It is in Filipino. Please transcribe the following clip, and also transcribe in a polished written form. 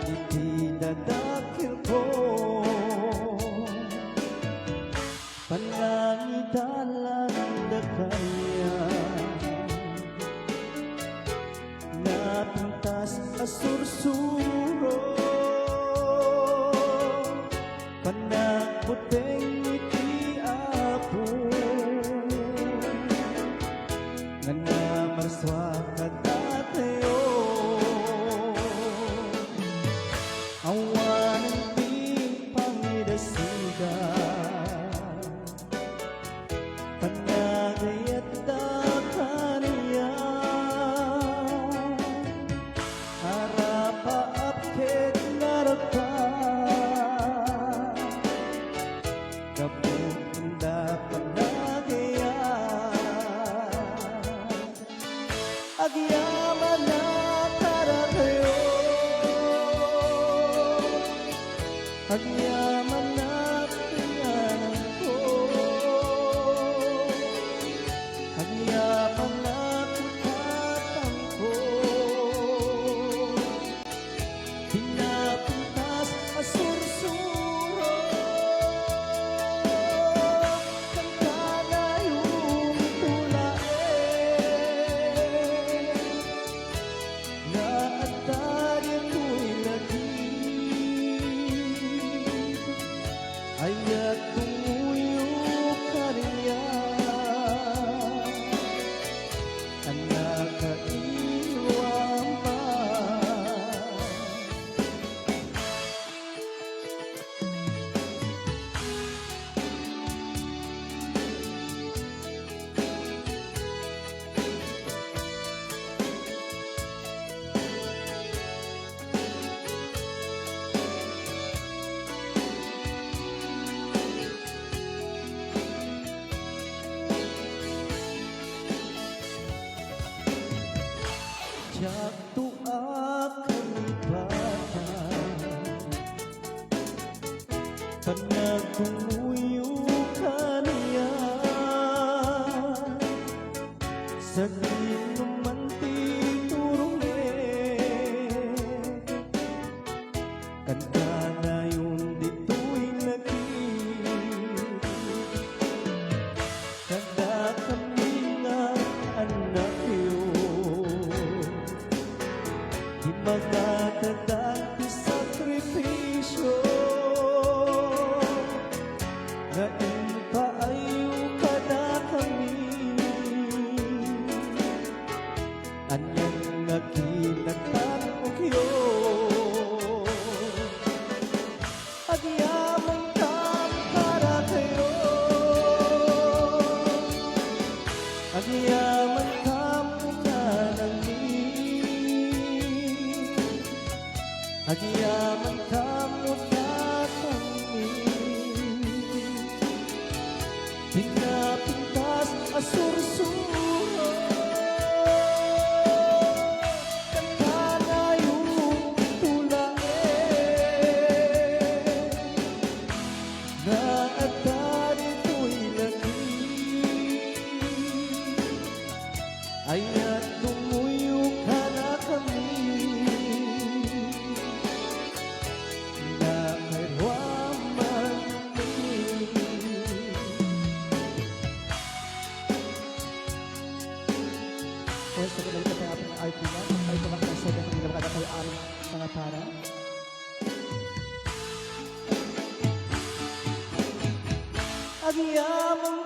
iti dadakil ko panangidalan da kaya napintas asursuro panagputeng iti apo nga namarswa kadatayo awan di pangidasida panagayat da kaniya harapa apket narata kapunda panagaya agyaman na karatayo agyaman na pinganan ko agyaman na kutatan ko pinapuntas asursuro kanta na yung tulae na atari ko'y lagi ayat tumuyo ka niya ang nakaiwan pa jak tua kalipatan panagtumuyo ka niya sa ginuman ti turungan kanta na yun dito'y lagi kada kami nga anak yun di magdadagdag ti sakripisyo na impaayo ka na kami anyang naginatan o kyo agyaman ka para kayo agyaman ka muna ng agyaman ka muna kami pinapintas asursuro kanta na yung tulae na atari ko'y lagi ayat tumuyo ka na kami sa kanila pa ang ating art nila ay tumakasya ng mga nakakatayo-aring mga para agyaman